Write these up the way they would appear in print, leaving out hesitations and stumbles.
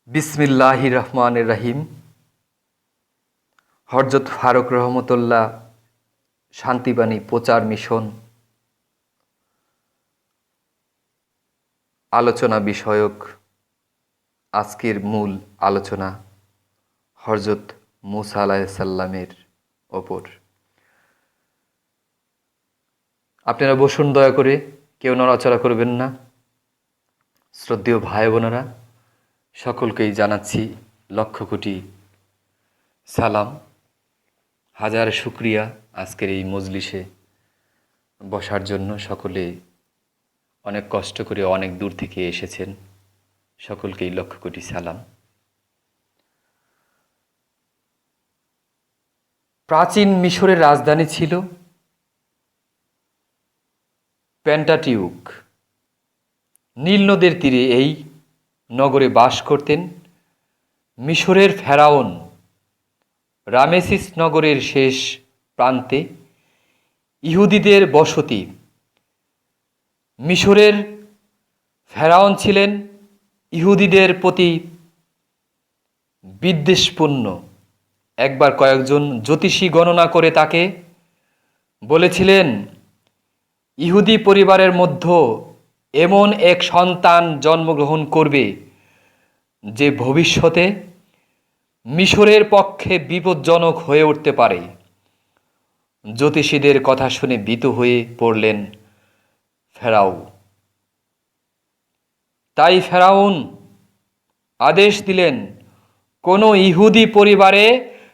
বিসমিল্লাহির রহমানির রহিম। হযরত ফারুক রহমতুল্লাহ শান্তিবাণী প্রচার মিশন আলোচনা বিষয়ক আজকের মূল আলোচনা হযরত মুসা আলাইহিস সালামের ওপর। আপনারা বসুন, দয়া করে কেউ নড়াচড়া করবেন না। শ্রদ্ধেয় ভাই বোনেরা, সকলকেই জানাচ্ছি লক্ষ কোটি সালাম, হাজার শুকরিয়া আজকের এই মজলিসে বসার জন্য। সকলে অনেক কষ্ট করে অনেক দূর থেকে এসেছেন, সকলকেই লক্ষ কোটি সালাম। প্রাচীন মিশরের রাজধানী ছিল পেন্টাটিউক। নীল নদের তীরে এই নগরে বাস করতেন মিশরের ফেরাউন। রামেসিস নগরের শেষ প্রান্তে ইহুদিদের বসতি। মিশরের ফেরাউন ছিলেন ইহুদিদের প্রতি বিদ্বেষপূর্ণ। একবার কয়েকজন জ্যোতিষী গণনা করে তাকে বলেছিলেন, ইহুদি পরিবারের মধ্যে এমন এক সন্তান জন্মগ্রহণ করবে যে ভবিষ্যতে মিশরের পক্ষে বিপজ্জনক হয়ে উঠতে পারে। জ্যোতিষীদের কথা শুনে ভীত হয়ে পড়লেন ফেরাও। তাই ফেরাউন আদেশ দিলেন, কোনো ইহুদি পরিবারে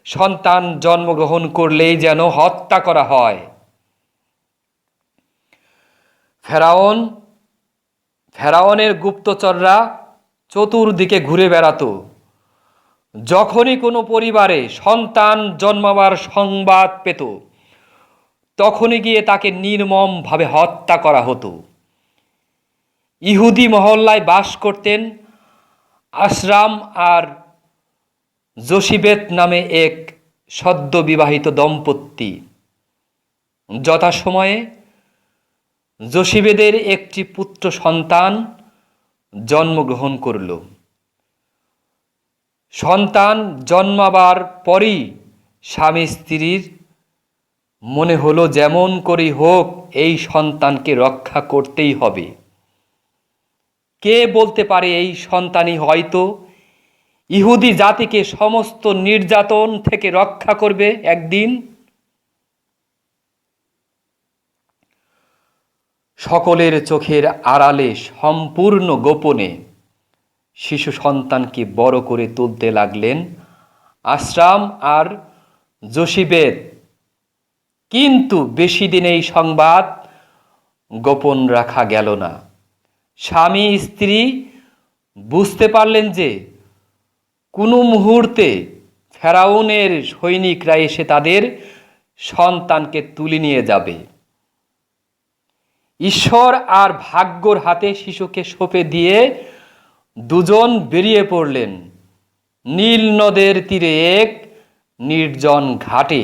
সন্তান জন্মগ্রহণ করলেই যেন হত্যা করা হয়। ফেরাউনের গুপ্তচররা চতুর্দিকে ঘুরে বেড়াতো। যখনই কোনো পরিবারে সন্তান জন্মাবার সংবাদ পেত, তখনই গিয়ে তাকে নির্মমভাবে হত্যা করা হতো। ইহুদি মহল্লায় বাস করতেন আশরাম আর যোশিবেত নামে এক সদ্য বিবাহিত দম্পতি। যথাসময়ে যোশিবেদের একটি পুত্র সন্তান জন্মগ্রহণ করল। সন্তান জন্মাবার পরই স্বামী স্ত্রীর মনে হলো যেমন করেই হোক এই সন্তানকে রক্ষা করতেই হবে। কে বলতে পারে এই সন্তানই হয়তো ইহুদি জাতিকে সমস্ত নির্যাতন থেকে রক্ষা করবে একদিন। সকলের চোখের আড়ালে সম্পূর্ণ গোপনে শিশু সন্তানকে বড় করে তুলতে লাগলেন আশরাম আর যোশিবেদ। কিন্তু বেশি দিন এই সংবাদ গোপন রাখা গেল না। স্বামী স্ত্রী বুঝতে পারলেন যে কোনো মুহূর্তে ফেরাউনের সৈনিকরা এসে তাদের সন্তানকে তুলে নিয়ে যাবে। ঈশ্বর আর ভাগ্যর হাতে শিশুকে সঁপে দিয়ে দুজন বেরিয়ে পড়লেন নীল নদের তীরে এক নির্জন ঘাটে।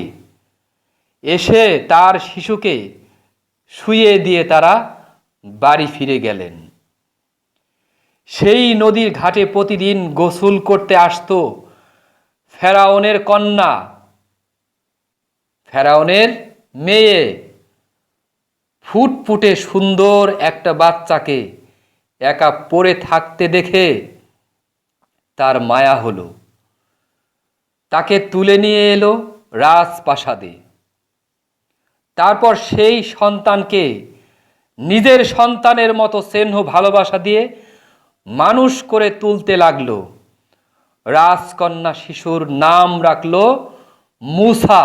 এসে তার শিশুকে শুইয়ে দিয়ে তারা বাড়ি ফিরে গেলেন। সেই নদীর ঘাটে প্রতিদিন গোসল করতে আসত ফেরাউনের কন্যা, ফেরাউনের মেয়ে। ফুটফুটে সুন্দর একটা বাচ্চাকে একা পড়ে থাকতে দেখে তার মায়া হলো। তাকে তুলে নিয়ে এলো রাজপ্রাসাদে। তারপর সেই সন্তানকে নিজের সন্তানের মতো স্নেহ ভালোবাসা দিয়ে মানুষ করে তুলতে লাগলো। রাজকন্যা শিশুর নাম রাখলো মুসা।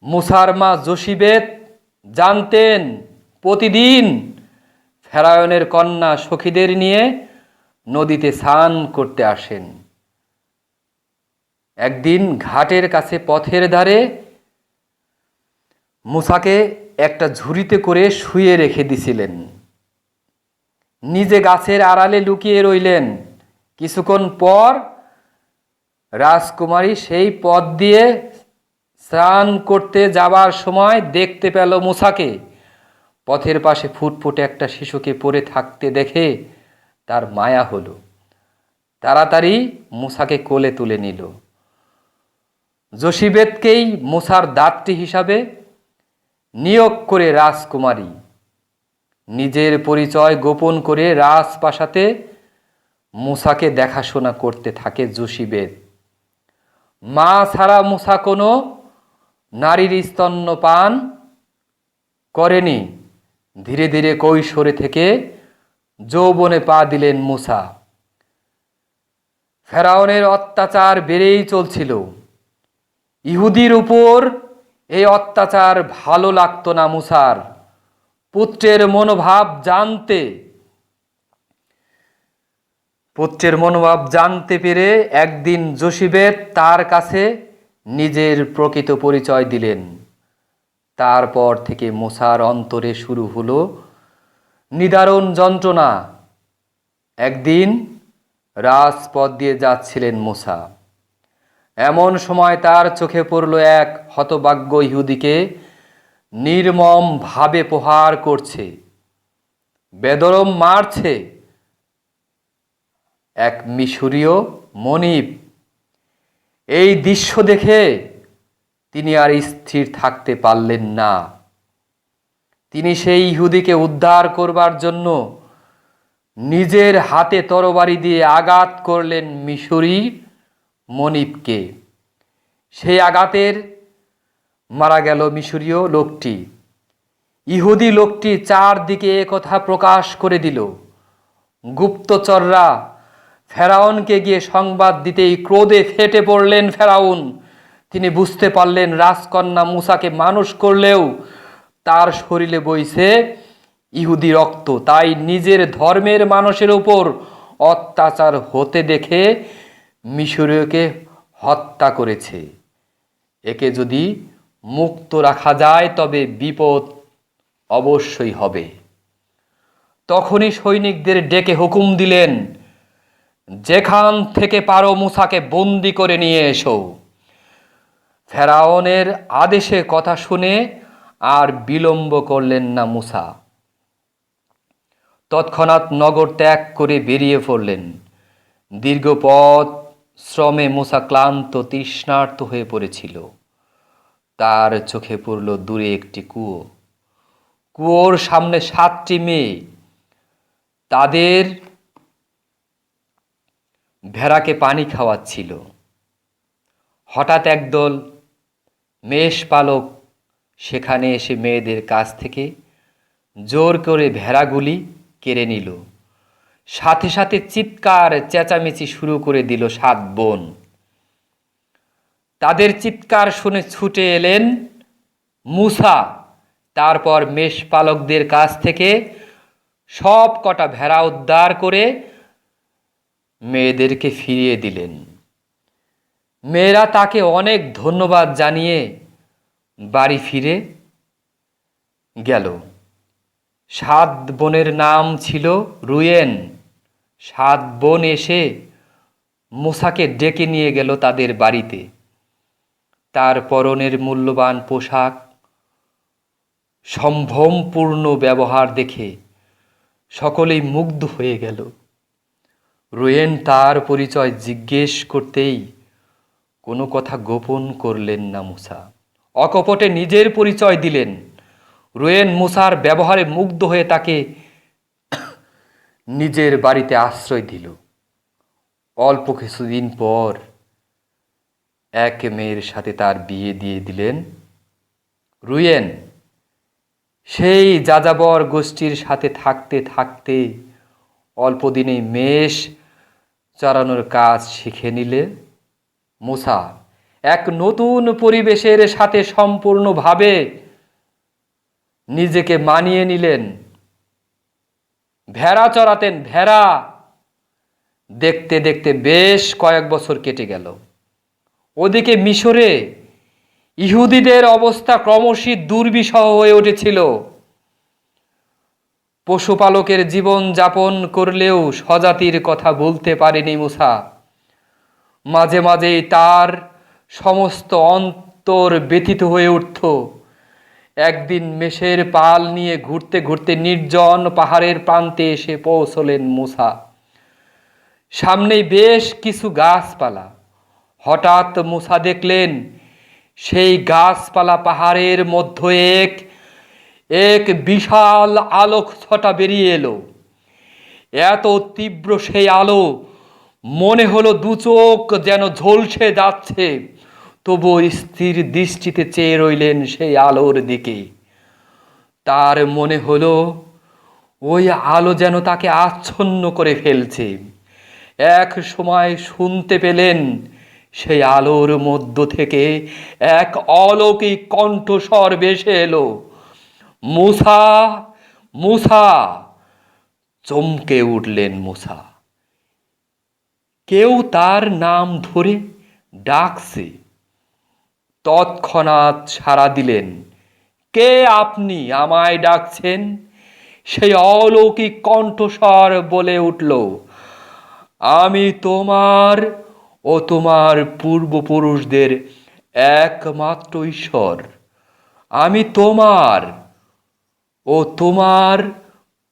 মুসার মা যোশিবেত জানতেন প্রতিদিন ফেরাউনের কন্যা সখীদের নিয়ে নদীতে স্নান করতে আসেন। একদিন ঘাটের কাছে পথের ধারে মুসাকে একটা ঝুড়িতে করে শুয়ে রেখে দিছিলেন। নিজে গাছের আড়ালে লুকিয়ে রইলেন। কিছুক্ষণ পর রাজকুমারী সেই পথ দিয়ে স্নান করতে যাবার সময় দেখতে পেল মুসাকে। পথের পাশে ফুটফুটে একটা শিশুকে পড়ে থাকতে দেখে তার মায়া হলো, তাড়াতাড়ি মূসাকে কোলে তুলে নিল। যোশিবেদকেই মূসার দাত্রী হিসাবে নিয়োগ করে রাজকুমারী নিজের পরিচয় গোপন করে রাজপ্রাসাদে মূসাকে দেখাশোনা করতে থাকে যোশিবেদ। মা ছাড়া মূসা কোনো নারীর স্তন্যপান করেনি। ধীরে ধীরে কৈশোরে থেকে যৌবনে পা দিলেন মূসা। ফেরাউনের অত্যাচার বেড়েই চলছিল। ইহুদির উপর এই অত্যাচার ভালো লাগতো না মূসার। পুত্রের মনোভাব জানতে পেরে একদিন যোশিবেদ তার কাছে নিজের প্রকৃত পরিচয় দিলেন। তারপর থেকে মূসার অন্তরে শুরু হলো নিদারুণ যন্ত্রণা। একদিন রাজপথ দিয়ে যাচ্ছিলেন মূসা। এমন সময় তার চোখে পড়ল এক হতভাগ্য ইহুদিকে নির্মম ভাবে প্রহার করছে, বেদরম মারছে এক মিশরীয় মনিব। এই দৃশ্য দেখে তিনি আর স্থির থাকতে পারলেন না। তিনি সেই ইহুদিকে উদ্ধার করবার জন্য নিজের হাতে তরবারি দিয়ে আঘাত করলেন মিশরী মনিবকে। সেই আঘাতের মারা গেল মিশরীয় লোকটি। ইহুদি লোকটি চারদিকে একথা প্রকাশ করে দিল। গুপ্তচররা ফেরাউনকে গিয়ে সংবাদ দিতেই ক্রোধে ফেটে পড়লেন ফেরাউন। তিনি বুঝতে পারলেন রাজকন্যা মূসাকে মানুষ করলেও তার শরীরে বইছে ইহুদি রক্ত, তাই নিজের ধর্মের মানুষের উপর অত্যাচার হতে দেখে মিশরীয়কে হত্যা করেছে। একে যদি মুক্ত রাখা যায় তবে বিপদ অবশ্যই হবে। তখনই সৈনিকদের ডেকে হুকুম দিলেন, যেখান থেকে পারো মূসাকে বন্দি করে নিয়ে এসো। ফেরাউনের আদেশে কথা শুনে আর বিলম্ব করলেন না মূসা। তৎক্ষণাৎ নগর ত্যাগ করে বেরিয়ে পড়লেন। দীর্ঘ পথ শ্রমে মূসা ক্লান্ত তৃষ্ণার্ত হয়ে পড়েছিল। তার চোখে পড়ল দূরে একটি কুয়ো। কুয়োর সামনে 7টি মেয়ে তাদের ভেড়াকে পানি খাওয়াচ্ছিল। হঠাৎ একদল মেষপালক সেখানে এসে মেয়েদের কাছ থেকে জোর করে ভেড়াগুলি কেড়ে নিল। সাথে সাথে চিৎকার চেঁচামেচি শুরু করে দিল 7 বোন। তাদের চিৎকার শুনে ছুটে এলেন মূসা। তারপর মেষপালকদের কাছ থেকে সব কটা ভেড়া উদ্ধার করে মেয়েদেরকে ফিরিয়ে দিলেন। মেয়েরা তাকে অনেক ধন্যবাদ জানিয়ে বাড়ি ফিরে গেল। 7 বোনের নাম ছিল রুয়েন। 7 বোন এসে মূসাকে ডেকে নিয়ে গেল তাদের বাড়িতে। তার পরনের মূল্যবান পোশাক, সম্ভ্রমপূর্ণ ব্যবহার দেখে সকলেই মুগ্ধ হয়ে গেল। রুয়েন তার পরিচয় জিজ্ঞেস করতেই কোনো কথা গোপন করলেন না মূসা। অকপটে নিজের পরিচয় দিলেন। রুয়েন মূসার ব্যবহারে মুগ্ধ হয়ে তাকে নিজের বাড়িতে আশ্রয় দিল। অল্প কিছুদিন পর এক মেয়ের সাথে তার বিয়ে দিয়ে দিলেন রুয়েন। সেই যাযাবর গোষ্ঠীর সাথে থাকতে থাকতে অল্প দিনেই মেষ চরানোর কাজ শিখে নিলে মূসা। এক নতুন পরিবেশের সাথে সম্পূর্ণভাবে নিজেকে মানিয়ে নিলেন। ভেড়া চড়াতেন, ভেড়া। দেখতে দেখতে বেশ কয়েক বছর কেটে গেল। ওদিকে মিশরে ইহুদিদের অবস্থা ক্রমশই দুর্বিষহ হয়ে উঠেছিল। পশুপালকের জীবন যাপন করলেও স্বজাতির কথা বলতে পারেনি মূসা। মাঝে মাঝেই তার সমস্ত অন্তর ব্যথিত হয়ে উঠত। একদিন মেষের পাল নিয়ে ঘুরতে ঘুরতে নির্জন পাহাড়ের প্রান্তে এসে পৌঁছলেন মূসা। সামনেই বেশ কিছু গাছপালা। হঠাৎ মূসা দেখলেন সেই গাছপালা পাহাড়ের মধ্যে এক এক বিশাল আলোক ছটা বেরিয়ে এলো। এত তীব্র সেই আলো, মনে হলো দু চোখ যেন ঝলসে যাচ্ছে। তবুও স্থির দৃষ্টিতে চেয়ে রইলেন সেই আলোর দিকে। তার মনে হলো ওই আলো যেন তাকে আচ্ছন্ন করে ফেলছে। এক সময় শুনতে পেলেন সেই আলোর মধ্য থেকে এক অলৌকিক কণ্ঠস্বর ভেসে এলো, মূসা, মূসা। চমকে উঠলেন মূসা। কেউ তার নাম ধরে ডাকছে। তৎক্ষণাৎ সাড়া দিলেন, কে আপনি, আমায় ডাকছেন? সেই অলৌকিক কণ্ঠস্বর বলে উঠল, আমি তোমার ও তোমার পূর্বপুরুষদের একমাত্র ঈশ্বর। আমি তোমার ও তোমার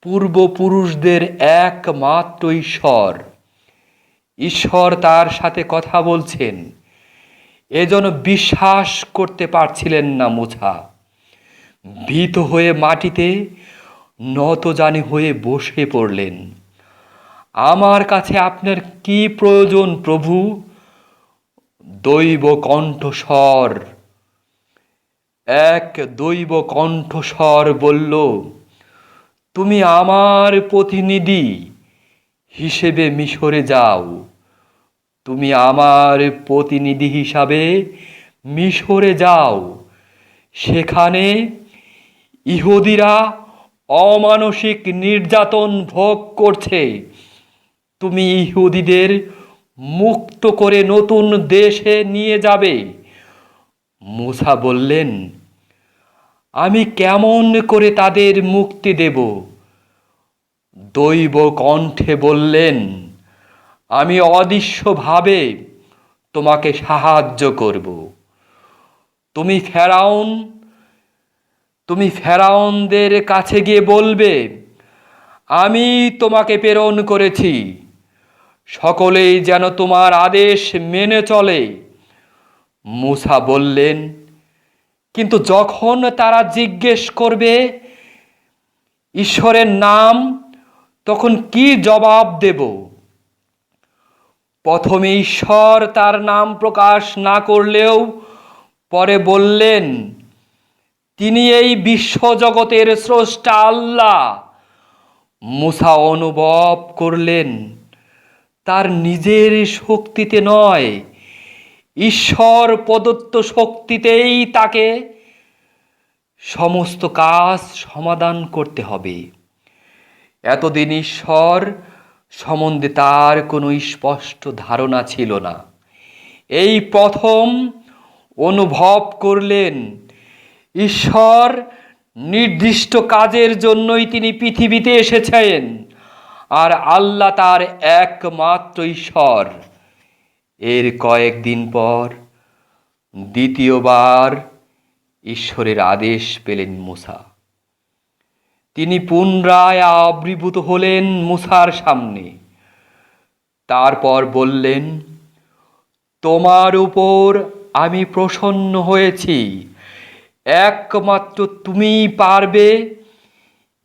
পূর্বপুরুষদের একমাত্র ঈশ্বর। ঈশ্বর তার সাথে কথা বলছেন এজন্য বিশ্বাস করতে পারছিলেন না মূসা। ভীত হয়ে মাটিতে নতজানি হয়ে বসে পড়লেন। আমার কাছে আপনার কি প্রয়োজন প্রভু? দৈব কণ্ঠস্বর, এক দৈব কণ্ঠস্বর বলল, তুমি আমার প্রতিনিধি হিসেবে মিশরে যাও। তুমি আমার প্রতিনিধি হিসাবে মিশরে যাও। সেখানে ইহুদিরা অমানসিক নির্যাতন ভোগ করছে। তুমি ইহুদিদের মুক্ত করে নতুন দেশে নিয়ে যাবে। মূসা বললেন, আমি কেমন করে তাদের মুক্তি দেব? দৈব কণ্ঠে বললেন, আমি অদৃশ্যভাবে তোমাকে সাহায্য করব। তুমি ফেরাউনদের কাছে গিয়ে বলবে, আমি তোমাকে প্রেরণ করেছি। সকলেই যেন তোমার আদেশ মেনে চলে। মূসা বললেন, কিন্তু যখন তারা জিজ্ঞেস করবে ঈশ্বরের নাম, তখন কি জবাব দেব? প্রথমে ঈশ্বর তার নাম প্রকাশ না করলেও পরে বললেন, তিনি এই বিশ্বজগতের স্রষ্টা আল্লাহ। মূসা অনুভব করলেন তার নিজের শক্তিতে নয়, ঈশ্বর প্রদত্ত শক্তিতেই তাকে সমস্ত কাজ সমাধান করতে হবে। এতদিন ঈশ্বর সম্বন্ধে তার কোনো স্পষ্ট ধারণা ছিল না। এই প্রথম অনুভব করলেন ঈশ্বর নির্দিষ্ট কাজের জন্যই তিনি পৃথিবীতে এসেছেন, আর আল্লাহ তার একমাত্র ঈশ্বর। এর কয়েকদিন পর দ্বিতীয়বার ঈশ্বরের আদেশ পেলেন মূসা। তিনি পুনরায় আবির্ভূত হলেন মূসার সামনে। তারপর বললেন, তোমার উপর আমি প্রসন্ন হয়েছি। একমাত্র তুমিই পারবে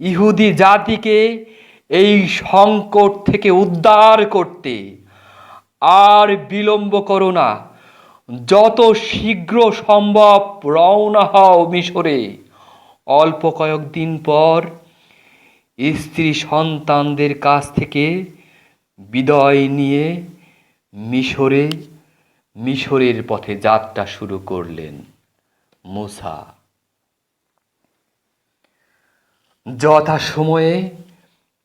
ইহুদি জাতিকে এই সংকট থেকে উদ্ধার করতে। আর বিলম্ব করো না, যত শীঘ্র সম্ভব রওনা হও মিশরে। অল্প কয়েকদিন পর স্ত্রী সন্তানদের কাছ থেকে বিদায় নিয়ে মিশরের পথে যাত্রা শুরু করলেন মূসা। যথাসময়ে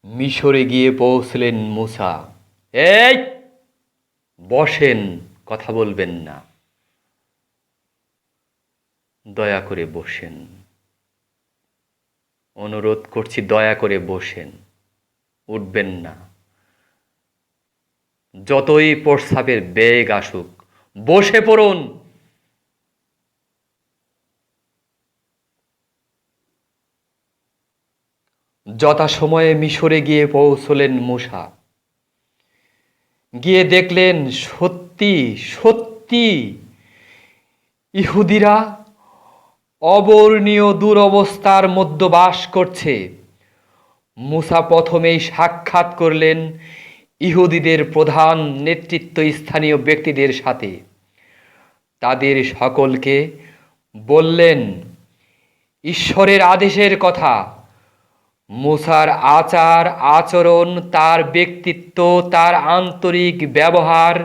মিশরে গিয়ে পৌঁছলেন মূসা। এই বসেন, কথা বলবেন না, দয়া করে বসেন, অনুরোধ করছি, দয়া করে বসেন, উঠবেন না। যতই প্রস্রাবের বেগ আসুক, বসে পড়ুন। যথাসময়ে মিশরে গিয়ে পৌঁছলেন মূসা। গিয়ে দেখলেন সত্যি সত্যি ইহুদিরা অবর্ণীয় দুরবস্থার মধ্যে বাস করছে। মূসা প্রথমেই সাক্ষাৎ করলেন ইহুদিদের প্রধান নেতৃত্ব স্থানীয় ব্যক্তিদের সাথে। তাদের সকলকে বললেন ঈশ্বরের আদেশের কথা। মূসার আচার আচরণ, তার ব্যক্তিত্ব, তার আন্তরিক ব্যবহার,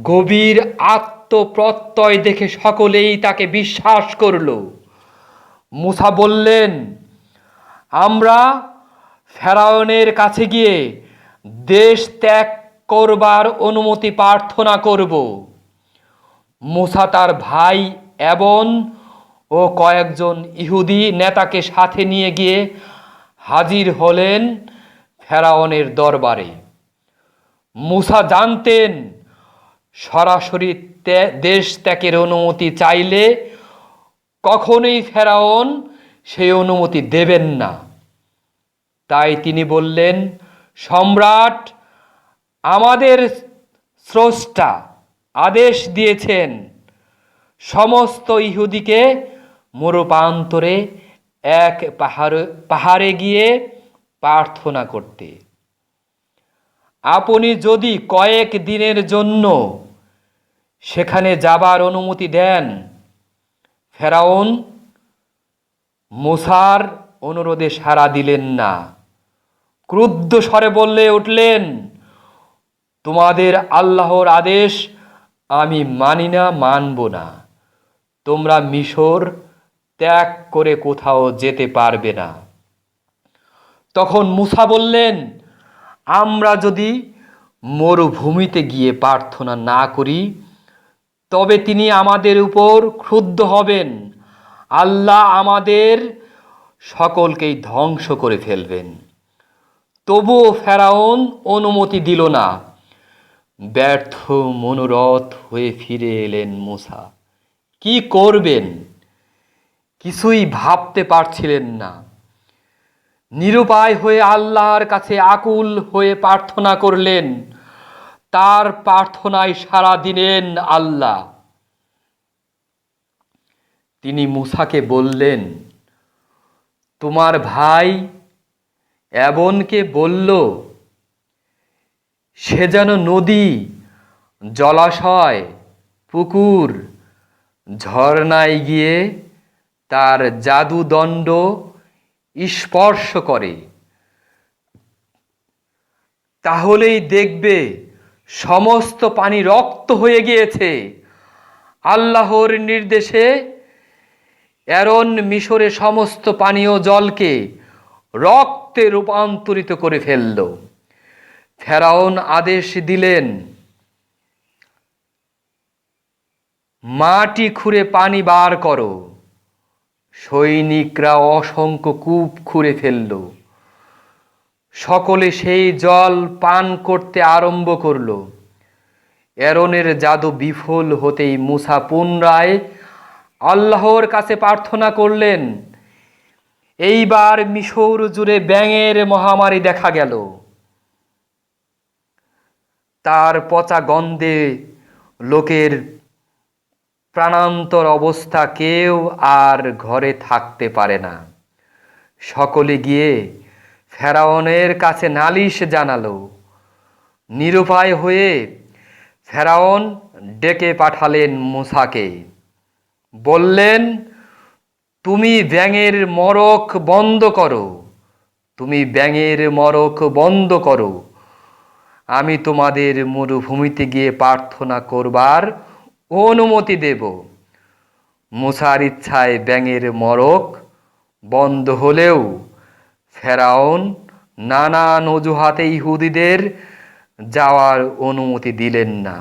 গভীর আত্মপ্রত্যয় দেখে সকলেই তাকে বিশ্বাস করল। মূসা বললেন, আমরা ফেরাউনের কাছে গিয়ে দেশ ত্যাগ করবার অনুমতি প্রার্থনা করব। মূসা তার ভাই এবং ও কয়েকজন ইহুদি নেতাকে সাথে নিয়ে গিয়ে হাজির হলেন ফেরাউনের দরবারে। মূসা জানতেন সরাসরি দেশ ত্যাগের অনুমতি চাইলে কখনোই ফেরাউন সেই অনুমতি দেবেন না। তাই তিনি বললেন, সম্রাট, আমাদের স্রষ্টা আদেশ দিয়েছেন সমস্ত ইহুদিকে মরুপ্রান্তরে এক পাহাড়ে গিয়ে প্রার্থনা করতে। আপনি যদি কয়েক দিনের জন্য সেখানে যাবার অনুমতি দেন। ফেরাউন মূসার অনুরোধে সাড়া দিলেন না। ক্রুদ্ধ স্বরে বলে উঠলেন, তোমাদের আল্লাহর আদেশ আমি মানি না, মানব না। তোমরা মিশর ত্যাগ করে কোথাও যেতে পারবে না। তখন মূসা বললেন, আমরা যদি মরুভূমিতে গিয়ে প্রার্থনা না করি তবে তিনি আমাদের উপর ক্রুদ্ধ হবেন। আল্লাহ আমাদের সকলকেই ধ্বংস করে ফেলবেন। তবুও ফেরাউন অনুমতি দিল না। ব্যর্থ মনোরথ হয়ে ফিরে এলেন মূসা। কি করবেন কিছুই ভাবতে পারছিলেন না। নিরুপায় হয়ে আল্লাহর কাছে আকুল হয়ে প্রার্থনা করলেন। তার প্রার্থনায় সাড়া দিলেন আল্লাহ। তিনি মূসাকে বললেন, তোমার ভাই এমনকে বলল সে যেন নদী, জলাশয়, পুকুর, ঝর্ণায় গিয়ে তার জাদুদণ্ড স্পর্শ করে। তাহলেই দেখবে সমস্ত পানি রক্ত হয়ে গিয়েছে। আল্লাহর নির্দেশে অ্যারন মিশরে সমস্ত পানীয় জলকে রক্তে রূপান্তরিত করে ফেলল। ফেরাউন আদেশ দিলেন, মাটি খুঁড়ে পানি বার করো। সৈনিকরা অসংখ্য কূপ খুঁড়ে ফেলল। সকলে সেই জল পান করতে আরম্ভ করল। অ্যারনের জাদু বিফল হতেই মূসা পুনরায় আল্লাহর কাছে প্রার্থনা করলেন। এইবার মিশর জুড়ে ব্যাঙের মহামারী দেখা গেল। তার পচা গন্ধে লোকের প্রাণান্তর অবস্থা, কেউ আর ঘরে থাকতে পারে না। সকলে গিয়ে ফেরাউনের কাছে নালিশ জানালো। নিরুপায় হয়ে ফেরাউন ডেকে পাঠালেন মূসাকে। বললেন, তুমি ব্যাঙের মরক বন্ধ করো, তুমি ব্যাঙের মরক বন্ধ করো। আমি তোমাদের মরুভূমিতে গিয়ে প্রার্থনা করবার অনুমতি দেব। মূসার ইচ্ছায় ব্যাঙের মরক বন্ধ হলেও ফেরাউন নানান অজুহাতে ইহুদিদের যাওয়ার অনুমতি দিলেন না।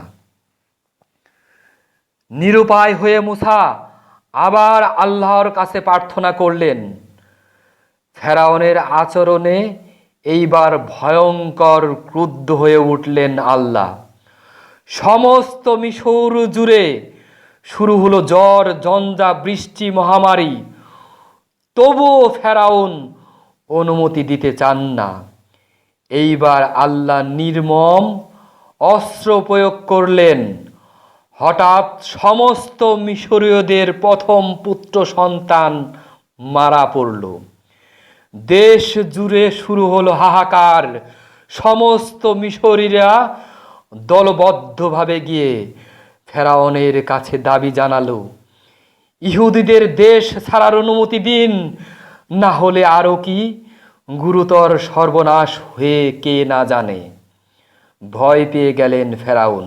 নিরুপায় হয়ে মূসা আবার আল্লাহর কাছে প্রার্থনা করলেন। ফেরাউনের আচরণে এইবার ভয়ঙ্কর ক্রুদ্ধ হয়ে উঠলেন আল্লাহ। সমস্ত মিশর জুড়ে শুরু হলো ঝড়, ঝঞ্ঝা, বৃষ্টি, মহামারী। তবুও ফেরাউন অনুমতি দিতে চান না। এইবার আল্লাহ নির্মম অস্ত্র প্রয়োগ করলেন। হঠাৎ সমস্ত মিশরীয়দের প্রথম পুত্র সন্তান মারা পড়ল। দেশ জুড়ে শুরু হলো হাহাকার। সমস্ত মিশরীরা দলবদ্ধভাবে গিয়ে ফেরাউনের কাছে দাবি জানালো, ইহুদিদের দেশ ছাড়ার অনুমতি দিন, না হলে আরও কি গুরুতর সর্বনাশ হয়ে কে না জানে। ভয় পেয়ে গেলেন ফেরাউন।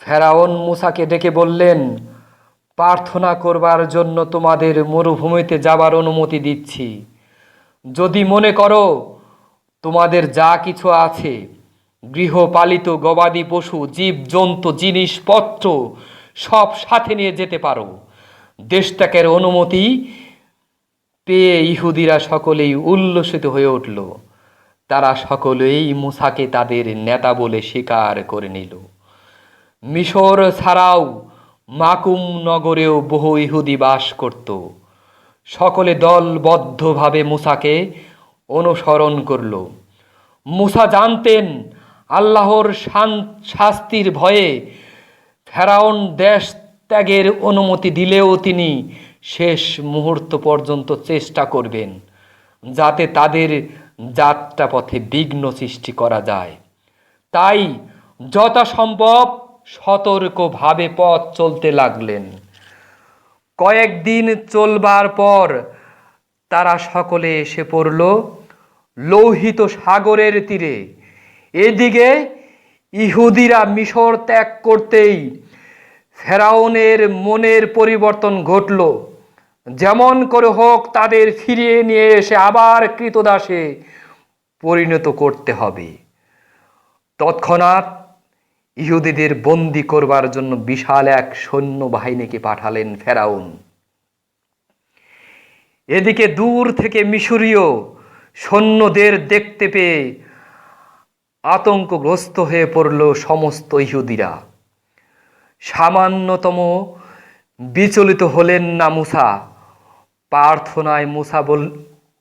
ফেরাউন মূসাকে ডেকে বললেন, প্রার্থনা করবার জন্য তোমাদের মরুভূমিতে যাবার অনুমতি দিচ্ছি। যদি মনে করো তোমাদের যা কিছু আছে, গৃহপালিত গবাদি পশু, জীব জন্তু, জিনিসপত্র সব সাথে নিয়ে যেতে পারো। দেশ ত্যাগের অনুমতি পেয়ে ইহুদিরা সকলেই উল্লসিত হয়ে উঠল। তারা সকলেই মূসাকে তাদের নেতা বলে স্বীকার করে নিল। মিশর ছাড়াও মাকুম নগরেও বহু ইহুদি বাস করত। সকলে দলবদ্ধভাবে মূসাকে অনুসরণ করল। মূসা জানতেন আল্লাহর শাস্তির ভয়ে ফেরাউন দেশ ত্যাগের অনুমতি দিলেও তিনি শেষ মুহূর্ত পর্যন্ত চেষ্টা করবেন যাতে তাদের যাত্রাপথে বিঘ্ন সৃষ্টি করা যায়। তাই যথাসম্ভব সতর্কভাবে পথ চলতে লাগলেন। কয়েকদিন চলবার পর তারা সকলে এসে পড়ল লোহিত সাগরের তীরে। এদিকে ইহুদিরা মিশর ত্যাগ করতেই ফেরাউনের মনের পরিবর্তন ঘটল। যেমন করে হোক তাদের ফিরিয়ে নিয়ে এসে আবার কৃতদাসে পরিণত করতে হবে। তৎক্ষণাৎ ইহুদিদের বন্দি করবার জন্য বিশাল এক সৈন্যবাহিনীকে পাঠালেন ফেরাউন। এদিকে দূর থেকে মিশরীয় সৈন্যদের দেখতে পেয়ে আতঙ্কগ্রস্ত হয়ে পড়ল সমস্ত ইহুদিরা। সামান্যতম বিচলিত হলেন না মূসা।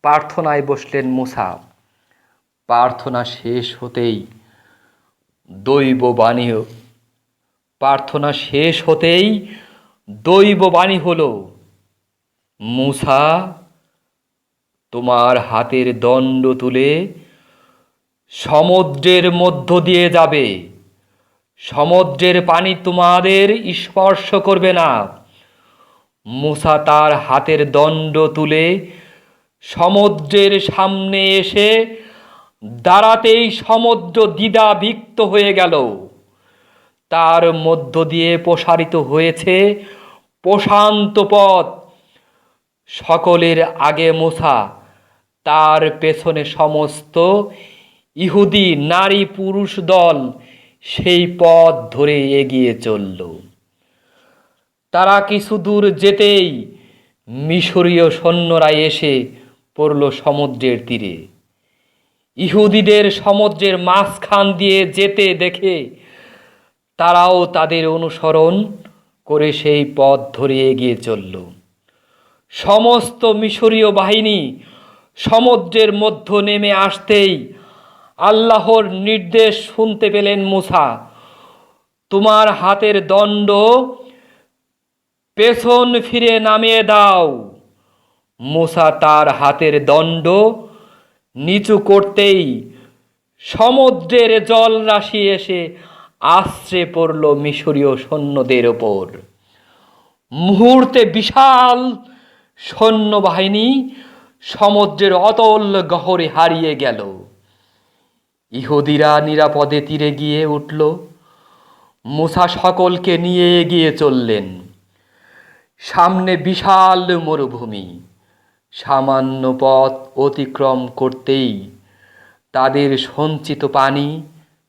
প্রার্থনায় বসলেন মূসা। প্রার্থনা শেষ হতেই দৈববাণী হলো, মূসা, তোমার হাতের দণ্ড তুলে সমুদ্রের মধ্য দিয়ে যাবে। সমুদ্রের পানি তোমাদের স্পর্শ করবে না। মূসা তার হাতের দণ্ড তুলে সমুদ্রের সামনে এসে দাঁড়াতেই সমুদ্র দ্বিধাবিক্ত হয়ে গেল। তার মধ্য দিয়ে প্রসারিত হয়েছে প্রশান্ত পথ। সকলের আগে মূসা, তার পেছনে সমস্ত ইহুদি নারী পুরুষ দল সেই পথ ধরে এগিয়ে চলল। তারা কিছু দূর যেতেই মিশরীয় সৈন্যরা এসে পড়ল সমুদ্রের তীরে। ইহুদিদের সমুদ্রের মাঝখান দিয়ে যেতে দেখে তারাও তাদের অনুসরণ করে সেই পথ ধরে এগিয়ে চলল। সমস্ত মিশরীয় বাহিনী সমুদ্রের মধ্যে নেমে আসতেই আল্লাহর নির্দেশ শুনতে পেলেন মূসা, তোমার হাতের দণ্ড পেছন ফিরে নামিয়ে দাও। মূসা তার হাতের দণ্ড নিচু করতেই সমুদ্রের জল রাশি এসে আছড়ে পড়ল মিশরীয় সৈন্যদের ওপর। মুহূর্তে বিশাল সৈন্যবাহিনী সমুদ্রের অতল গহরে হারিয়ে গেল। ইহুদিরা নিরাপদে তীরে গিয়ে উঠল। মূসা সকলকে নিয়ে এগিয়ে চললেন। সামনে বিশাল মরুভূমি। সামান্য পথ অতিক্রম করতেই তাদের সঞ্চিত পানি,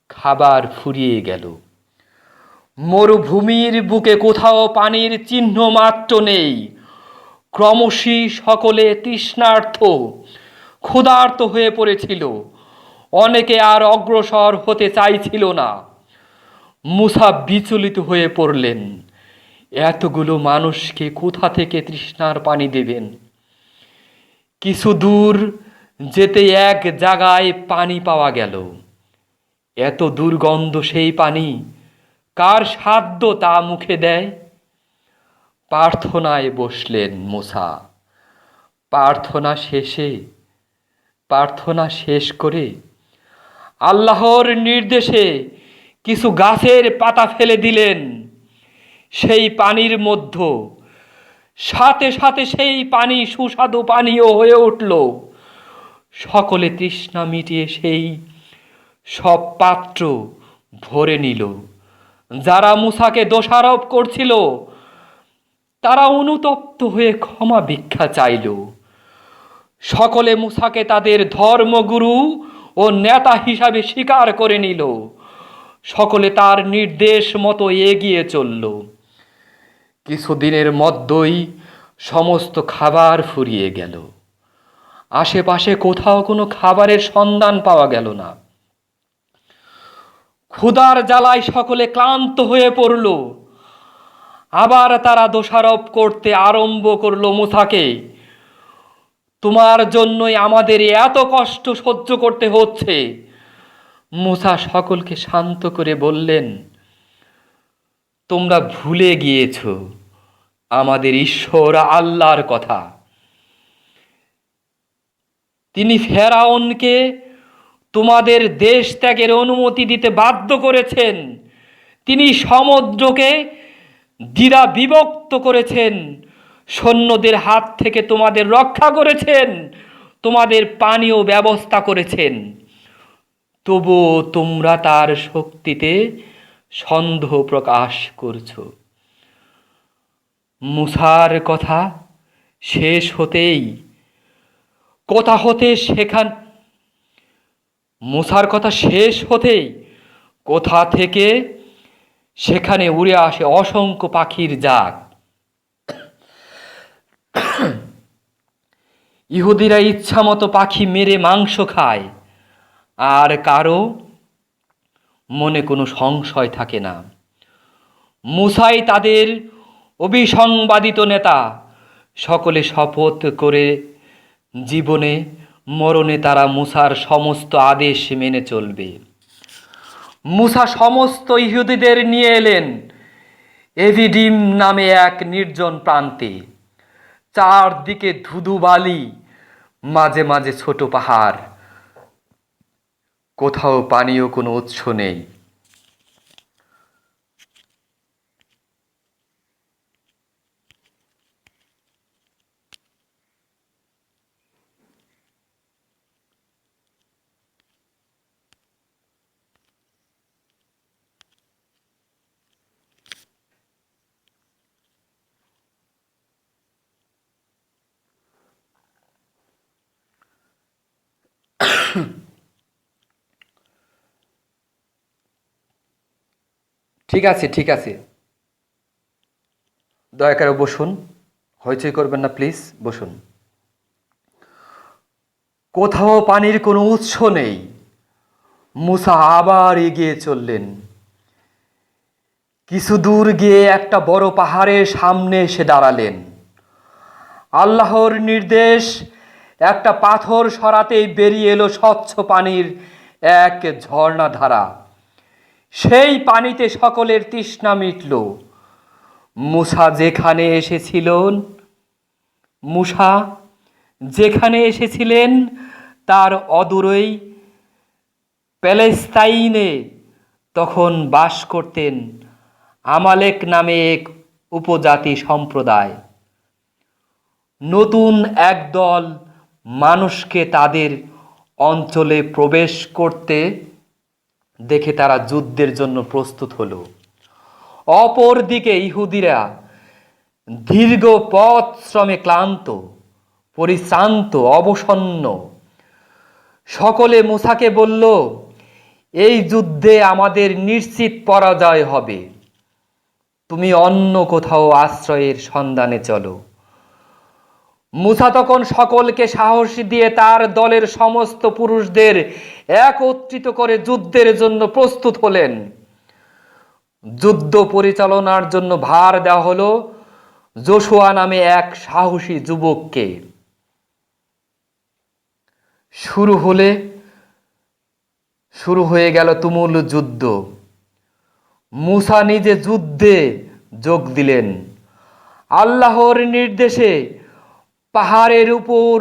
খাবার ফুরিয়ে গেল। মরুভূমির বুকে কোথাও পানির চিহ্ন মাত্র নেই। ক্রমশই সকলে তৃষ্ণার্ত, ক্ষুধার্ত হয়ে পড়েছিল। অনেকে আর অগ্রসর হতে চাইছিল না। মূসা বিচলিত হয়ে পড়লেন। এতগুলো মানুষকে কোথা থেকে তৃষ্ণার পানি দেবেন? কিছু দূর যেতে এক জায়গায় পানি পাওয়া গেল। এত দুর্গন্ধ সেই পানি, কার সাধ্য তা মুখে দেয়? প্রার্থনায় বসলেন মুসা। প্রার্থনা শেষ করে আল্লাহর নির্দেশে কিছু গাছের পাতা ফেলে দিলেন সেই পানির মধ্যে। সাথে সাথে সেই পানি সুস্বাদু পানীয় হয়ে উঠল। সকলে তৃষ্ণা মিটিয়ে সেই সব পাত্র ভরে নিল। যারা মুসাকে দোষারোপ করছিল তারা অনুতপ্ত হয়ে ক্ষমা ভিক্ষা চাইল। সকলে মুসাকে তাদের ধর্মগুরু ও নেতা হিসাবে স্বীকার করে নিল। সকলে তার নির্দেশ মতো এগিয়ে চলল। কিছুদিনের মধ্যেই সমস্ত খাবার ফুরিয়ে গেল। আশেপাশে কোথাও কোনো খাবারের সন্ধান পাওয়া গেল না। ক্ষুধার জ্বালায় সকলে ক্লান্ত হয়ে পড়ল। আবার তারা দোষারোপ করতে আরম্ভ করল মুসাকে, তোমার জন্যই আমাদের এত কষ্ট সহ্য করতে হচ্ছে। মুসা সকলকে শান্ত করে বললেন, তোমরা ভুলে গিয়েছ আমাদের ঈশ্বর আল্লাহর কথা। তিনি ফেরাউনকে তোমাদের দেশ ত্যাগের অনুমতি দিতে বাধ্য করেছেন। তিনি সমুদ্রকে দ্বিধা বিভক্ত করেছেন, সৈন্যদের হাত থেকে তোমাদের রক্ষা করেছেন, তোমাদের পানীয় ব্যবস্থা করেছেন। তবুও তোমরা তার শক্তিতে সন্দেহ প্রকাশ করছো। মুসার কথা শেষ হতেই কোথা থেকে সেখানে উড়ে আসে অসংখ্য পাখির জাক। ইহুদিরা ইচ্ছামতো পাখি মেরে মাংস খায়, আর কারো মনে কোনো সংশয় থাকে না। মুসাই তাদের অবিসংবাদিত নেতা। সকলে শপথ করে জীবনে মরণে তারা মুসার সমস্ত আদেশ মেনে চলবে। মুসা সমস্ত ইহুদিদের নিয়ে এলেন এভিডিম নামে এক নির্জন প্রান্তে। চারদিকে ধুধু বালি, মাঝে মাঝে ছোট পাহাড়, কোথাও পানীয় কোনো উৎস নেই। ঠিক আছে, দয়া করে বসুন, হইচই করবেন না প্লিজ, বসুন। কোথাও পানির কোনো উৎস নেই। মুসা আবার এগিয়ে চললেন। কিছু দূর গিয়ে একটা বড় পাহাড়ের সামনে এসে দাঁড়ালেন। আল্লাহর নির্দেশ, একটা পাথর সরাতেই বেরিয়ে এলো স্বচ্ছ পানির এক ঝর্ণাধারা। সেই পানিতে সকলের তৃষ্ণা মিটল। মুসা যেখানে এসেছিলেন তার অদূরেই প্যালেস্তাইনে তখন বাস করতেন আমালেক নামে এক উপজাতি সম্প্রদায়। নতুন একদল মানুষকে তাদের অঞ্চলে প্রবেশ করতে দেখে তারা যুদ্ধের জন্য প্রস্তুত হলো। অপরদিকে ইহুদিরা দীর্ঘ পথ শ্রমে ক্লান্ত, পরিশ্রান্ত, অবসন্ন। সকলে মুসাকে বলল, এই যুদ্ধে আমাদের নিশ্চিত পরাজয় হবে। তুমি অন্য কোথাও আশ্রয়ের সন্ধানে চলো। মুসা তখন সকলকে সাহস দিয়ে তার দলের সমস্ত পুরুষদের একত্রিত করে যুদ্ধের জন্য প্রস্তুত হলেন। যুদ্ধ পরিচালনার জন্য ভার দেওয়া হলো যোশুয়া নামে এক সাহসী যুবককে। শুরু হয়ে গেল তুমুল যুদ্ধ। মূসা নিজে যুদ্ধে যোগ দিলেন। আল্লাহর নির্দেশে পাহাড়ের উপর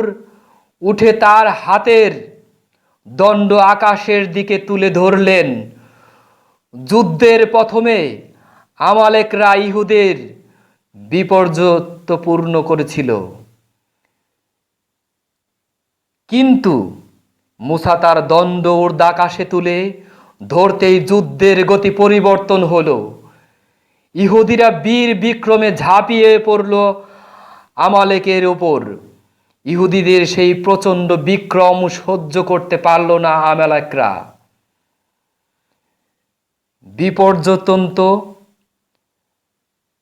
উঠে তার হাতের দণ্ড আকাশের দিকে তুলে ধরলেন। যুদ্ধের প্রথমে আমালেকরা ইহুদের বিপর্যয়পূর্ণ করেছিল, কিন্তু মূসা তার দণ্ড ঊর্ধ্বাকাশে তুলে ধরতেই যুদ্ধের গতি পরিবর্তন হলো। ইহুদিরা বীর বিক্রমে ঝাঁপিয়ে পড়ল আমালেকের উপর। ইহুদিদের সেই প্রচণ্ড বিক্রম সহ্য করতে পারল না আমালেকরা।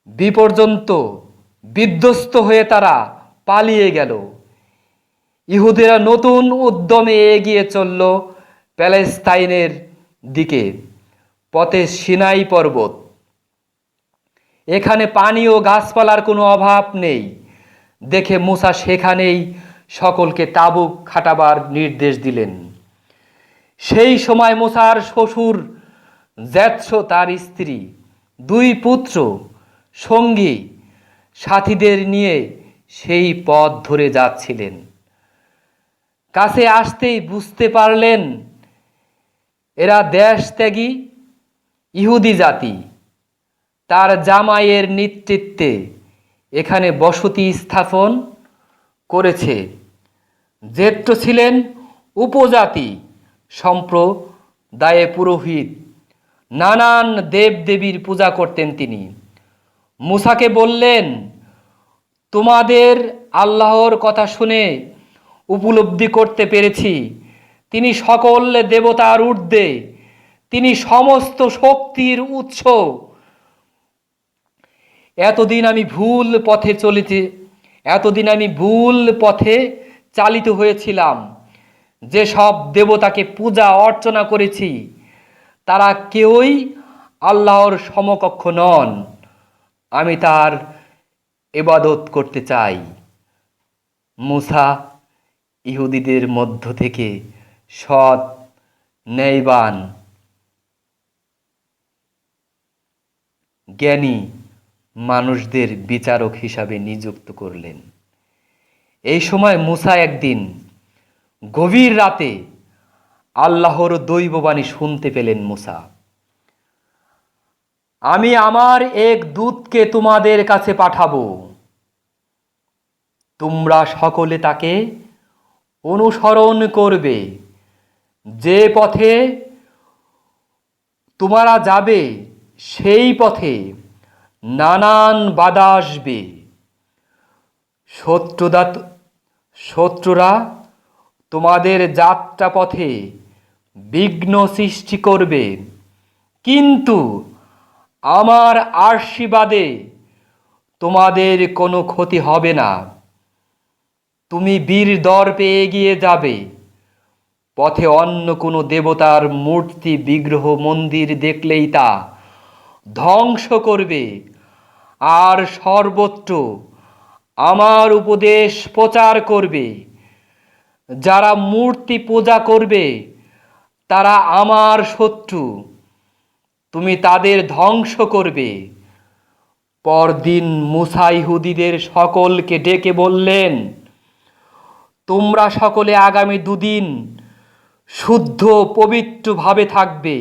বিপর্যন্ত বিধ্বস্ত হয়ে তারা পালিয়ে গেল। ইহুদিরা নতুন উদ্যমে এগিয়ে চলল প্যালেস্তাইনের দিকে। পথে সিনাই পর্বত, এখানে পানি ও গাছপালার কোনো অভাব নেই দেখে মূসা সেখানেই সকলকে তাঁবু খাটাবার নির্দেশ দিলেন। সেই সময় মূসার শ্বশুর জেথরো, তার স্ত্রী, 2 পুত্র সঙ্গী সাথীদের নিয়ে সেই পথ ধরে যাচ্ছিলেন। কাছে আসতেই বুঝতে পারলেন এরা দেশত্যাগী ইহুদি জাতি। তার জামাইয়ের নেতৃত্বে এখানে বসতি স্থাপন করেছে। জেথরো ছিলেন উপজাতি সম্প্রদায়ে পুরোহিত। নানান দেবদেবীর পূজা করতেন তিনি। মূসাকে বললেন, তোমাদের আল্লাহর কথা শুনে উপলব্ধি করতে পেরেছি তিনি সকল দেবতার ঊর্ধ্বে, তিনি সমস্ত শক্তির উৎস। এতদিন আমি ভুল পথে চালিত হয়েছিলাম। যে সব দেবতাকে পূজা অর্চনা করেছি তারা কেউই আল্লাহর সমকক্ষ নন। আমি তার ইবাদত করতে চাই। মূসা ইহুদিদের মধ্য থেকে সৎ, ন্যায়বান, জ্ঞানী মানুষদের বিচারক হিসাবে নিযুক্ত করলেন। এই সময় মূসা একদিন গভীর রাতে আল্লাহর দৈববাণী শুনতে পেলেন। মূসা, আমি আমার এক দূতকে তোমাদের কাছে পাঠাবো। তোমরা সকলে তাকে অনুসরণ করবে। যে পথে তোমরা যাবে সেই পথে নানান বাধা আসবে। শত্রুরা তোমাদের যাত্রা পথে বিঘ্ন সৃষ্টি করবে, কিন্তু আমার আশীর্বাদে তোমাদের কোনো ক্ষতি হবে না। তুমি বীর দর্পে এগিয়ে যাবে। পথে অন্য কোনো দেবতার মূর্তি, বিগ্রহ, মন্দির দেখলেই তা ধ্বংস করবে, আর সর্বত্র আমার উপদেশ প্রচার করবে। যারা মূর্তি পূজা করবে তারা আমার শত্রু, তুমি তাদের ধ্বংস করবে। পরদিন মূসা ইহুদিদের সকলকে ডেকে বললেন, তোমরা সকলে আগামী 2 দিন শুদ্ধ পবিত্রভাবে থাকবে।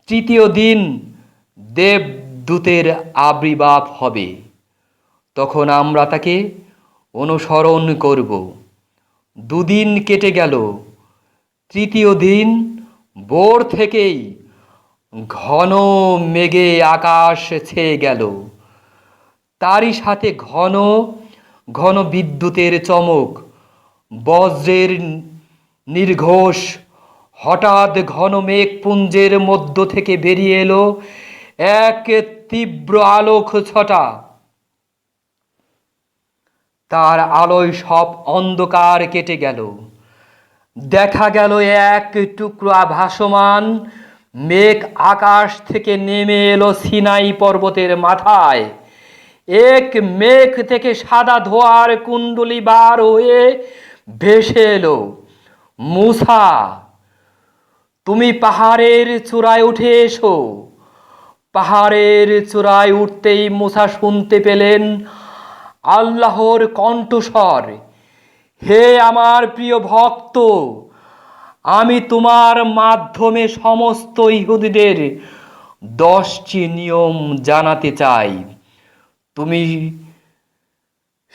3য় দিন দেবদূতের আবির্ভাব হবে, তখন আমরা তাকে অনুসরণ করব। 2 দিন কেটে গেল। 3য় দিন ভোর থেকেই ঘন মেঘে আকাশ ছেয়ে গেল। তারই সাথে ঘন ঘন বিদ্যুতের চমক, বজ্রের নির্ঘোষ। হঠাৎ ঘন মেঘপুঞ্জের মধ্য থেকে বেরিয়ে এলো এক তীব্র আলোক ছটা। তার আলোয় সব অন্ধকার কেটে গেল। দেখা গেল এক টুকরো ভাসমান মেঘ আকাশ থেকে নেমে এলো সিনাই পর্বতের মাথায়। এক মেঘ থেকে সাদা ধোঁয়ার কুণ্ডলী বার হয়ে ভেসে এলো। মূসা, তুমি পাহাড়ের চূড়ায় উঠে এসো। পাহাড়ের চূড়ায় উঠতেই মুসা শুনতে পেলেন আল্লাহর কণ্ঠস্বর, হে আমার প্রিয় ভক্ত, আমি তোমার মাধ্যমে সমস্ত ইহুদিদের 10টি নিয়ম জানাতে চাই। তুমি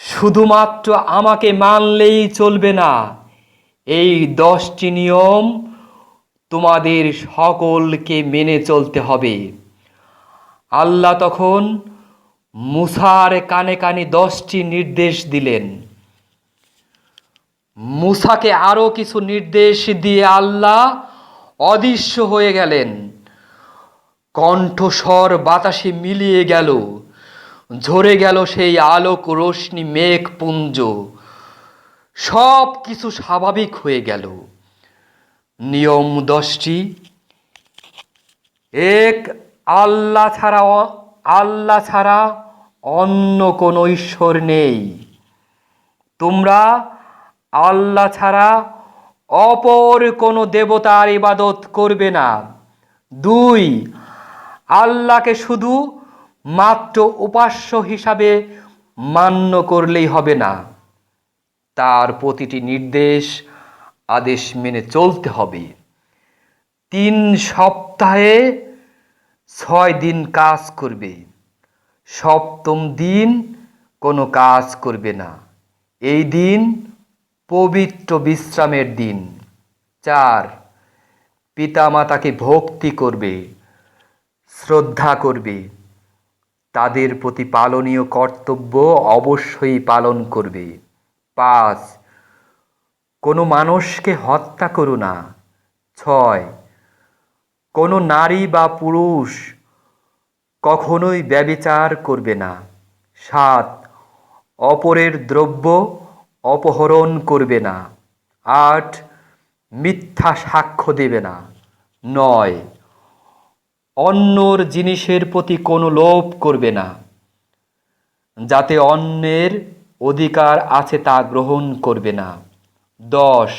শুধুমাত্র আমাকে মানলেই চলবে না, এই 10টি নিয়ম তোমাদের সকলকে মেনে চলতে হবে। আল্লাহ তখন মুসার কানে কানে 10টি নির্দেশ দিলেন। মুসাকে আরো কিছু নির্দেশ দিয়ে আল্লাহ অদৃশ্য হয়ে গেলেন। কণ্ঠস্বর বাতাসে মিলিয়ে গেল, ঝরে গেল সেই আলোক রোশনি মেঘপুঞ্জ, সব কিছু স্বাভাবিক হয়ে গেল। নিয়ম 10টি: এক, আল্লাহ ছাড়া অন্য কোনো ঈশ্বর নেই। তোমরা আল্লাহ ছাড়া অপর কোনো দেবতার ইবাদত করবে না। 2, আল্লাহকে শুধু মাত্র উপাস্য হিসাবে মান্য করলেই হবে না, তার প্রতিটি নির্দেশ আদেশ মেনে চলতে হবে। 3, সপ্তাহে 6 দিন কাজ করবে, সপ্তম দিন কোনো কাজ করবে না, এই দিন পবিত্র বিশ্রামের দিন। 4, পিতামাতাকে ভক্তি করবে, শ্রদ্ধা করবে, তাদের প্রতি পালনীয় কর্তব্য অবশ্যই পালন করবে। 5, কোনো মানুষকে হত্যা করো না। 6, কোনো নারী বা পুরুষ কখনোই ব্যভিচার করবে না। 7, অপরের দ্রব্য অপহরণ করবে না। 8, মিথ্যা সাক্ষ্য দেবে না। 9, অন্যর জিনিসের প্রতি কোনো লোভ করবে না, যাতে অন্যের অধিকার আছে তা গ্রহণ করবে না। 10,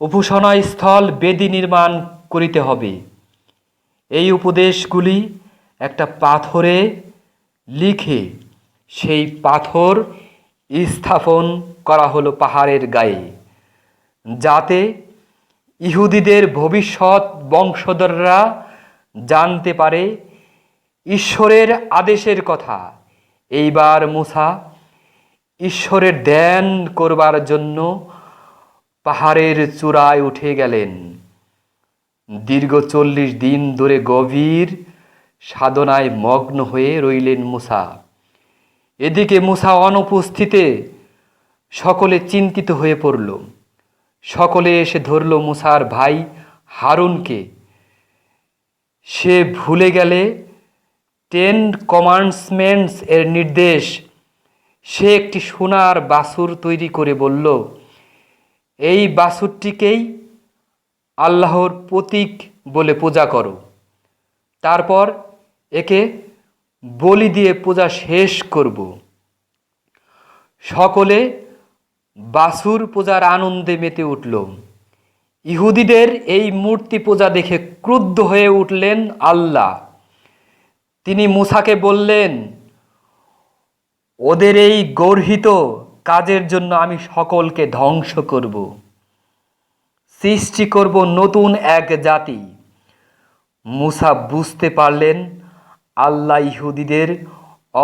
উপাসনা স্থল বেদি নির্মাণ করিতে হবে। এই উপদেশগুলি একটা পাথরে লিখে সেই পাথর স্থাপন করা হলো পাহাড়ের গায়ে, যাতে ইহুদিদের ভবিষ্যৎ বংশধররা জানতে পারে ঈশ্বরের আদেশের কথা। এইবার মুসা ঈশ্বরের ধ্যান করবার জন্য পাহাড়ের চূড়ায় উঠে গেলেন। দীর্ঘ 40 দিন ধরে গভীর সাধনায় মগ্ন হয়ে রইলেন মুসা। এদিকে মুসা অনুপস্থিতে সকলে চিন্তিত হয়ে পড়ল। সকলে এসে ধরল মুসার ভাই হারুনকে। সে ভুলে গেলে 10 কমান্ডমেন্টস এর নির্দেশ। সে একটি সোনার বাছুর তৈরি করে বলল, এই বাছুরটিকেই আল্লাহর প্রতীক বলে পূজা করো। তারপর একে বলি দিয়ে পূজা শেষ করব। সকলে বাছুর পূজার আনন্দে মেতে উঠল। ইহুদিদের এই মূর্তি পূজা দেখে ক্রুদ্ধ হয়ে উঠলেন আল্লাহ। তিনি মুসাকে বললেন, ওদের এই গর্হিত কাজের জন্য আমি সকলকে ধ্বংস করব, সৃষ্টি করব নতুন এক জাতি। মুসা বুঝতে পারলেন আল্লাহ ইহুদিদের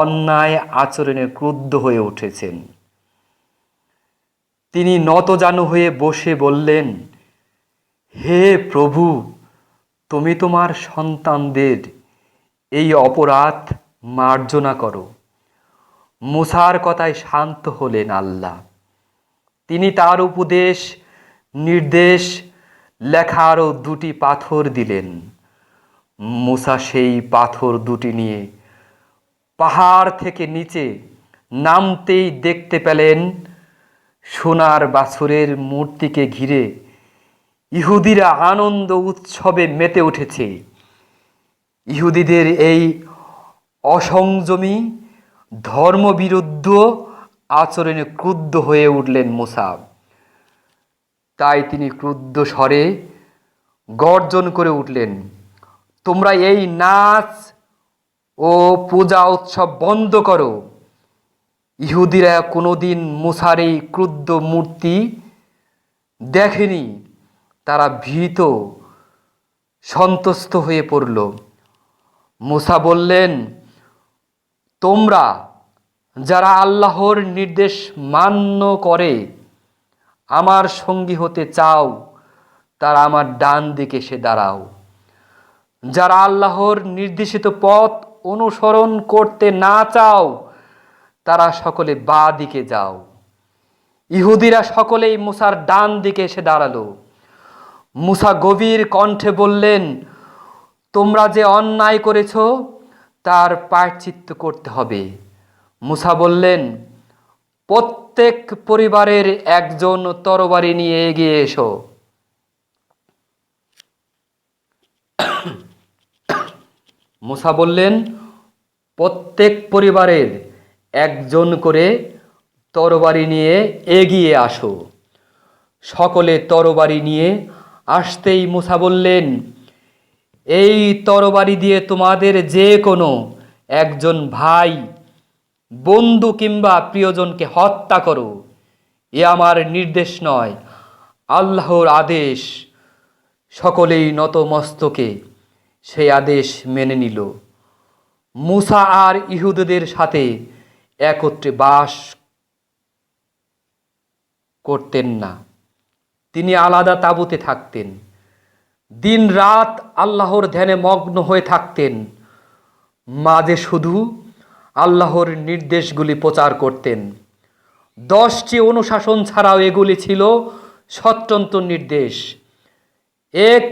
অন্যায় আচরণে ক্রুদ্ধ হয়ে উঠেছেন। তিনি নতজানু হয়ে বসে বললেন, হে প্রভু, তুমি তোমার সন্তানদের এই অপরাধ মার্জনা করো। মুসার কথায় শান্ত হলেন আল্লাহ। তিনি তার উপদেশ নির্দেশ লেখা আরও 2টি পাথর দিলেন। মুসা সেই পাথর 2টি নিয়ে পাহাড় থেকে নিচে নামতেই দেখতে পেলেন সোনার বাছুরের মূর্তিকে ঘিরে ইহুদিরা আনন্দ উৎসবে মেতে উঠেছে। ইহুদিদের এই অসংযমী ধর্মবিরুদ্ধ আচরণে ক্রুদ্ধ হয়ে উঠলেন মুসা। তাই তিনি ক্রুদ্ধ স্বরে গর্জন করে উঠলেন, তোমরা এই নাচ ও পূজা উৎসব বন্ধ করো। ইহুদিরা কোনোদিন মুসার এই ক্রুদ্ধ মূর্তি দেখেনি। তারা ভীত সন্ত্রস্ত হয়ে পড়ল। মুসা বললেন, তোমরা যারা আল্লাহর নির্দেশ মান্য করে আমার সঙ্গী হতে চাও, তারা আমার ডান দিকে এসে দাঁড়াও। যারা আল্লাহর নির্দেশিত পথ অনুসরণ করতে না চাও, তারা সকলে বাঁ দিকে যাও। ইহুদিরা সকলেই মুসার ডান দিকে এসে দাঁড়ালো। মুসা গভীর কণ্ঠে বললেন, তোমরা যে অন্যায় করেছ তার প্রায়শ্চিত্ত করতে হবে। মুসা বললেন, প্রত্যেক পরিবারের একজন তরবারি নিয়ে এগিয়ে এসো। মুসা বললেন, প্রত্যেক পরিবারের একজন করে তরবারি নিয়ে এগিয়ে আসো। সকলে তরবারি নিয়ে আসতেই মুসা বললেন, এই তরবারি দিয়ে তোমাদের যে কোনো একজন ভাই, বন্ধু কিংবা প্রিয়জনকে হত্যা করো। এ আমার নির্দেশ নয়, আল্লাহর আদেশ। সকলেই নতমস্তকে সেই আদেশ মেনে নিল। মুসা আর ইহুদিদের সাথে একত্রে বাস করতেন না। তিনি আলাদা তাঁবুতে থাকতেন। দিন রাত আল্লাহর ধ্যানে মগ্ন হয়ে থাকতেন। মাঝে শুধু আল্লাহর নির্দেশগুলি প্রচার করতেন। 10টি অনুশাসন ছাড়াও এগুলি ছিল স্বতন্ত্র নির্দেশ। 1,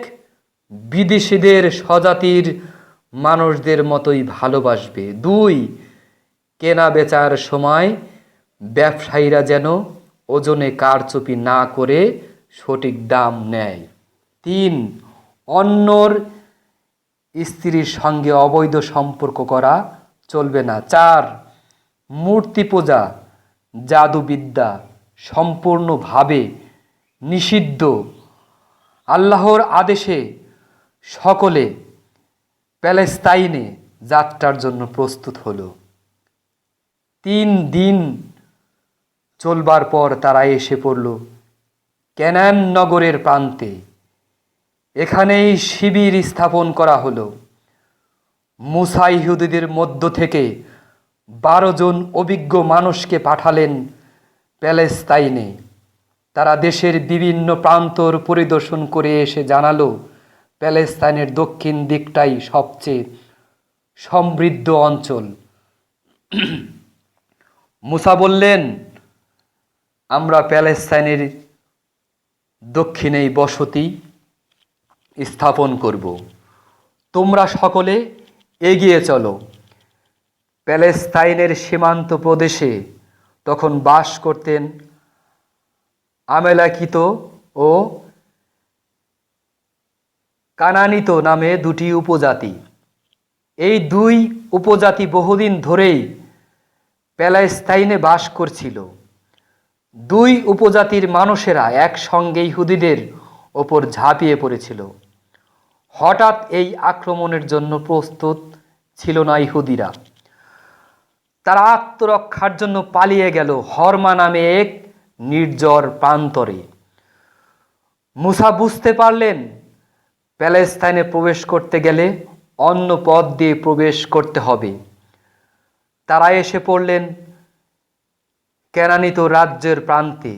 বিদেশিদের স্বজাতির মানুষদের মতোই ভালোবাসবে। 2, কেনা বেচার সময় ব্যবসায়ীরা যেন ওজনে কারচুপি না করে সঠিক দাম নেয়। 3, অন্যর স্ত্রীর সঙ্গে অবৈধ সম্পর্ক করা চলবে না। 4, মূর্তি পূজা, জাদুবিদ্যা সম্পূর্ণভাবে নিষিদ্ধ। আল্লাহর আদেশে সকলে প্যালেস্তাইনে যাত্রার জন্য প্রস্তুত হলো। 3 দিন চলবার পর তারা এসে পড়ল কেনান নগরের প্রান্তে। এখানেই শিবির স্থাপন করা হলো। মুসা ইহুদিদের মধ্য থেকে 12 জন অভিজ্ঞ মানুষকে পাঠালেন প্যালেস্তাইনে। তারা দেশের বিভিন্ন প্রান্তর পরিদর্শন করে এসে জানালো, প্যালেস্তাইনের দক্ষিণ দিকটাই সবচেয়ে সমৃদ্ধ অঞ্চল। মুসা বললেন, আমরা প্যালেস্তাইনের দক্ষিণেই বসতি স্থাপন করব। তোমরা সকলে এগিয়ে চলো। প্যালেস্তাইনের সীমান্ত প্রদেশে তখন বাস করতেন আমেলাকিত ও কানানিত নামে 2টি উপজাতি। এই 2 উপজাতি বহুদিন ধরেই প্যালেস্তাইনে বাস করছিল। 2 উপজাতির মানুষেরা একসঙ্গে ইহুদিদের ওপর ঝাঁপিয়ে পড়েছিল। হঠাৎ এই আক্রমণের জন্য প্রস্তুত ছিল না ইহুদিরা। তারা আত্মরক্ষার জন্য পালিয়ে গেল হরমা নামে এক নির্জন প্রান্তরে। মুসা বুঝতে পারলেন, প্যালেস্তাইনে প্রবেশ করতে গেলে অন্য পথ দিয়ে প্রবেশ করতে হবে। তারা এসে পড়লেন কেনানিত রাজ্যের প্রান্তে।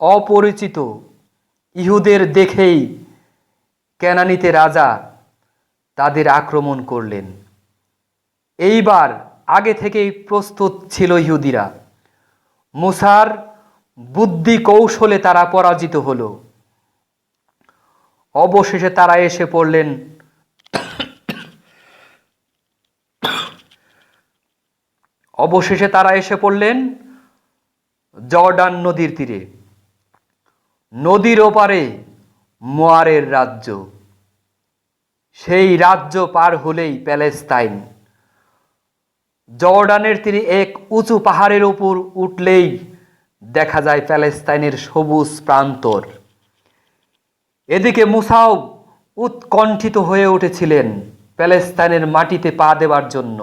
অপরিচিত ইহুদের দেখেই কেনানিতে রাজা তাদের আক্রমণ করলেন। এইবার আগে থেকেই প্রস্তুত ছিল ইহুদিরা। মুসার বুদ্ধি কৌশলে তারা পরাজিত হলো। অবশেষে তারা এসে পড়লেন জর্ডান নদীর তীরে। নদীর ওপারে মোয়ারের রাজ্য। সেই রাজ্য পার হলেই প্যালেস্তাইন। জর্ডানের তীরে এক উঁচু পাহাড়ের উপর উঠলেই দেখা যায় প্যালেস্তাইনের সবুজ প্রান্তর। এদিকে মুসাও উৎকণ্ঠিত হয়ে উঠেছিলেন প্যালেস্তাইনের মাটিতে পা দেওয়ার জন্য।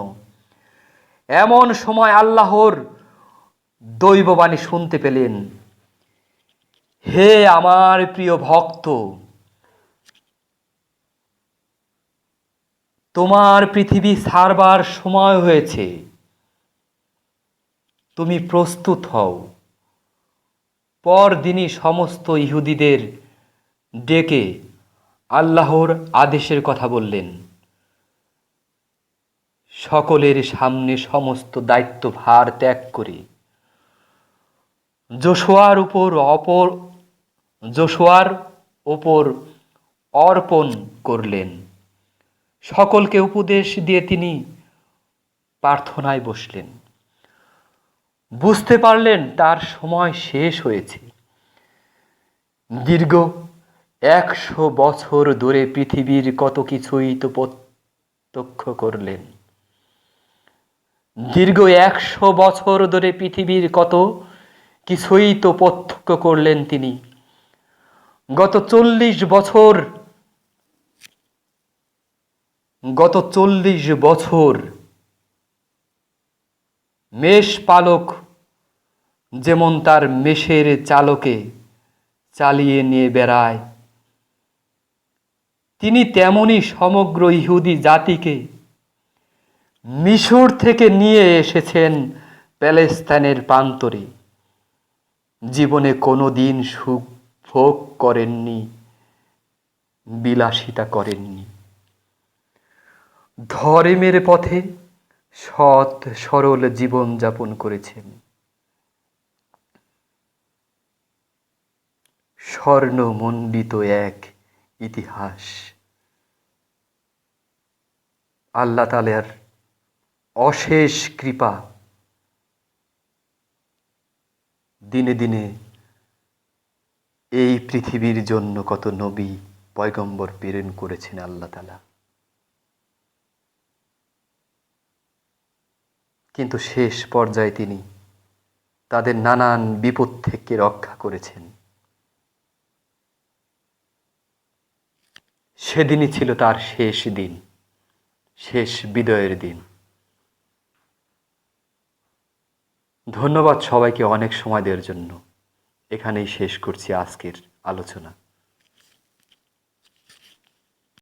এমন সময় আল্লাহর দৈববাণী শুনতে পেলেন, হে আমার প্রিয় ভক্ত, তোমার পৃথিবী ছাড়বার সময় হয়েছে, তুমি প্রস্তুত হও। পরদিনই সমস্ত ইহুদিদের ডেকে আল্লাহর আদেশের কথা বললেন। সকলের সামনে সমস্ত দায়িত্বভার ত্যাগ করে যোশুয়ার ওপর অর্পণ করলেন। সকলকে উপদেশ দিয়ে তিনি প্রার্থনায় বসলেন। বুঝতে পারলেন তার সময় শেষ হয়েছে। দীর্ঘ 100 বছর ধরে পৃথিবীর কত কিছুই তো প্রত্যক্ষ করলেন। দীর্ঘ 100 বছর ধরে পৃথিবীর কত কিছুই তো প্রত্যক্ষ করলেন তিনি। গত 40 বছর মেষ পালক যেমন তার মেষের চালকে চালিয়ে নিয়ে বেড়ায়, তিনি তেমনি সমগ্র ইহুদি জাতিকে মিশর থেকে নিয়ে এসেছেন প্যালেস্তাইনের প্রান্তরে। জীবনে কোনো দিন সুখ ভোগ করেননি, বিলাসিতা করেননি। ধর্মের পথে সৎ সরল জীবন যাপন করেছেন। স্বর্ণমণ্ডিত এক ইতিহাস। আল্লাহ তাআলার অশেষ কৃপা, দিনে দিনে এই পৃথিবীর জন্য কত নবী পয়গম্বর প্রেরণ করেছেন আল্লাহ তাআলা। কিন্তু শেষ পর্যায়ে তিনি তাদের নানান বিপদ থেকে রক্ষা করেছেন। সেদিনই ছিল তার শেষ দিন, শেষ বিদায়ের দিন। ধন্যবাদ সবাইকে অনেক সময় দেওয়ার জন্য। এখানেই শেষ করছি আজকের আলোচনা।